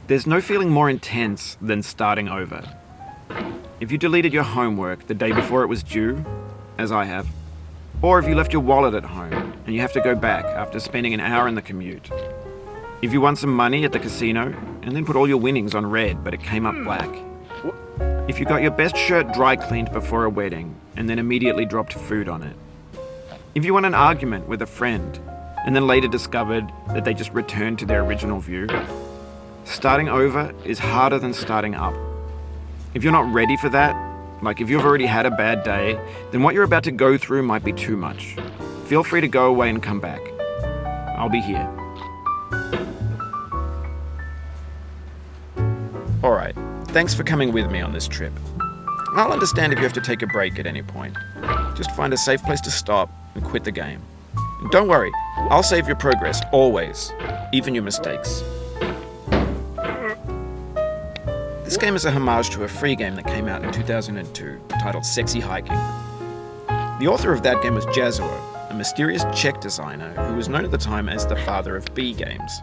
There's no feeling more intense than starting over. If you deleted your homework the day before it was due, as I have, or if you left your wallet at home and you have to go back after spending an hour in the commute. If you won some money at the casino and then put all your winnings on red but it came up black. If you got your best shirt dry cleaned before a wedding and then immediately dropped food on it. If you won an argument with a friend and then later discovered that they just returned to their original view. Starting over is harder than starting up. If you're not ready for that, like if you've already had a bad day, then what you're about to go through might be too much. Feel free to go away and come back. I'll be here. Alright, thanks for coming with me on this trip. I'll understand if you have to take a break at any point. Just find a safe place to stop and quit the game. And don't worry, I'll save your progress, always, even your mistakes. This game is a homage to a free game that came out in 2002, titled Sexy Hiking. The author of that game was Jazuo, a mysterious Czech designer who was known at the time as the father of B games.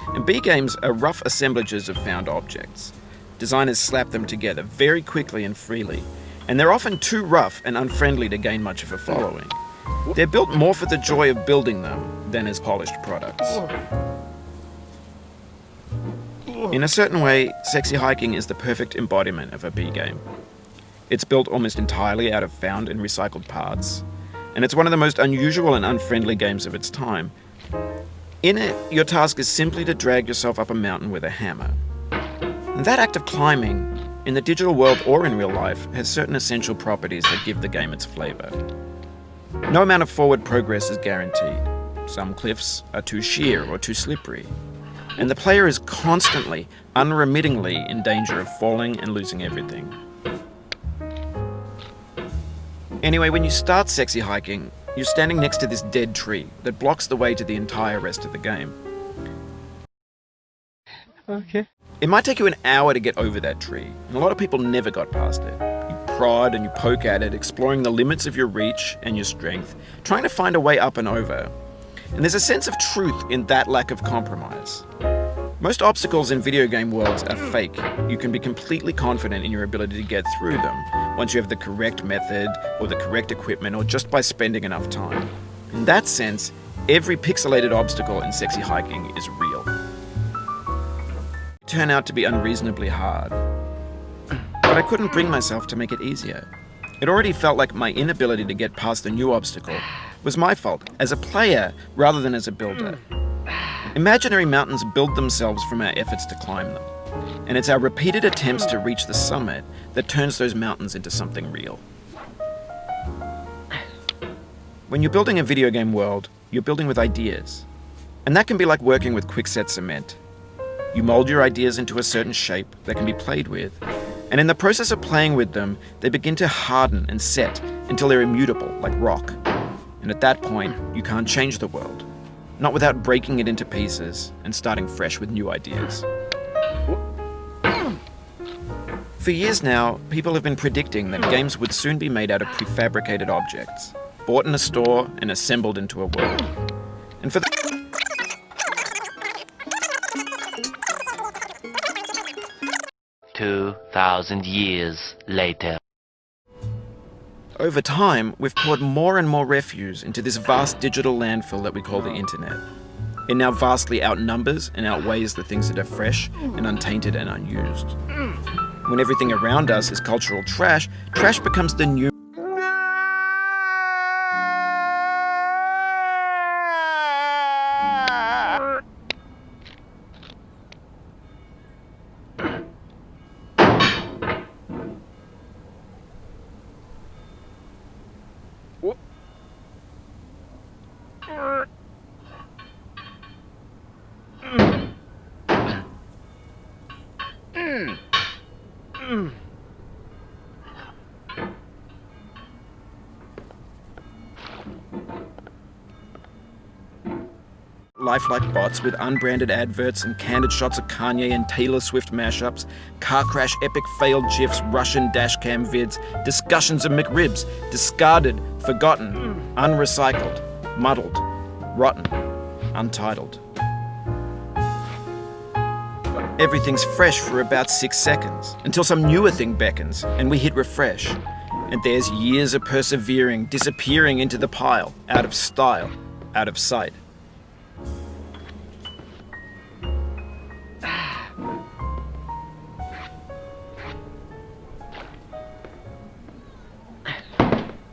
And B games are rough assemblages of found objects. Designers slap them together very quickly and freely, and they're often too rough and unfriendly to gain much of a following. They're built more for the joy of building them than as polished products. In a certain way, Sexy Hiking is the perfect embodiment of a B game. It's built almost entirely out of found and recycled parts, and it's one of the most unusual and unfriendly games of its time. In it, your task is simply to drag yourself up a mountain with a hammer. And that act of climbing, in the digital world or in real life, has certain essential properties that give the game its flavour. No amount of forward progress is guaranteed. Some cliffs are too sheer or too slippery. And the player is constantly, unremittingly in danger of falling and losing everything. Anyway, when you start Sexy Hiking, you're standing next to this dead tree that blocks the way to the entire rest of the game. Okay. It might take you an hour to get over that tree, and a lot of people never got past it. You prod and you poke at it, exploring the limits of your reach and your strength, trying to find a way up and over. And there's a sense of truth in that lack of compromise. Most obstacles in video game worlds are fake. You can be completely confident in your ability to get through them once you have the correct method or the correct equipment or just by spending enough time. In that sense, every pixelated obstacle in Sexy Hiking is real. It turned out to be unreasonably hard, but I couldn't bring myself to make it easier. It already felt like my inability to get past a new obstacle was my fault as a player rather than as a builder. Imaginary mountains build themselves from our efforts to climb them, and it's our repeated attempts to reach the summit that turns those mountains into something real. When you're building a video game world, you're building with ideas, and that can be like working with quickset cement. You mold your ideas into a certain shape that can be played with, and in the process of playing with them, they begin to harden and set until they're immutable, like rock. And at that point, you can't change the world. Not without breaking it into pieces and starting fresh with new ideas. For years now, people have been predicting that games would soon be made out of prefabricated objects, bought in a store and assembled into a world. And for 2,000 years later. Over time, we've poured more and more refuse into this vast digital landfill that we call the internet. It now vastly outnumbers and outweighs the things that are fresh and untainted and unused. When everything around us is cultural trash, trash becomes the new Lifelike bots with unbranded adverts and candid shots of Kanye and Taylor Swift mashups, car crash epic failed GIFs, Russian dashcam vids, discussions of McRibs, discarded, forgotten, unrecycled, muddled, rotten, untitled. Everything's fresh for about 6 seconds, until some newer thing beckons, and we hit refresh. And there's years of persevering, disappearing into the pile, out of style, out of sight.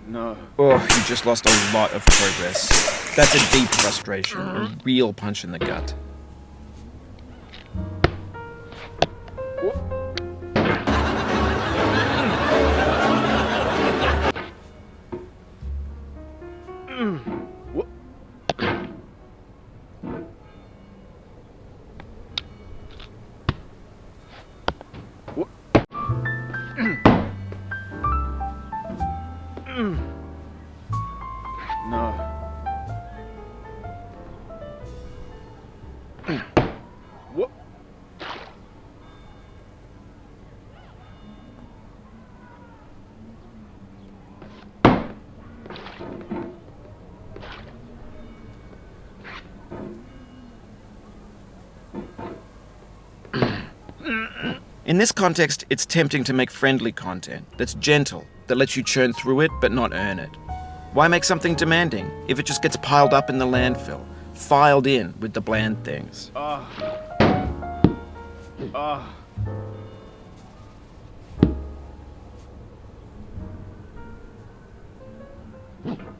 No. Oh, you just lost a lot of progress. That's a deep frustration, a real punch in the gut. In this context, it's tempting to make friendly content that's gentle, that lets you churn through it but not earn it. Why make something demanding if it just gets piled up in the landfill, filed in with the bland things?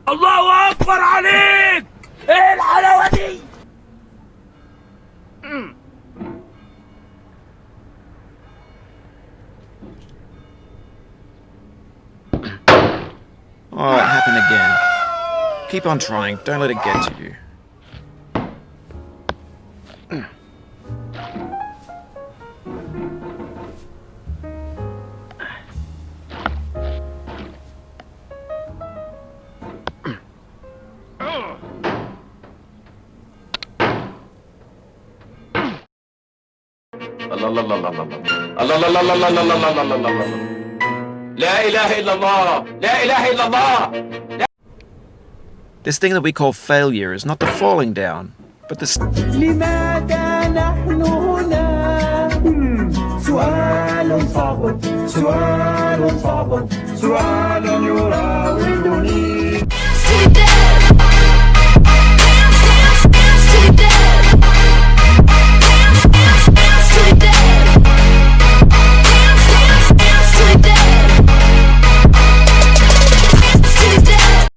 الله أكبر عليك! إيه الحلاوة دي؟ Oh, it happened again. Keep on trying, don't let it get to you. الله الله الله الله الله الله الله الله الله الله الله الله الله الله لا إله إلا الله لا إله إلا الله. This thing that we call failure is not the falling down, but the لماذا نحن هنا؟ سؤال صعب سؤال صعب سؤال يراودني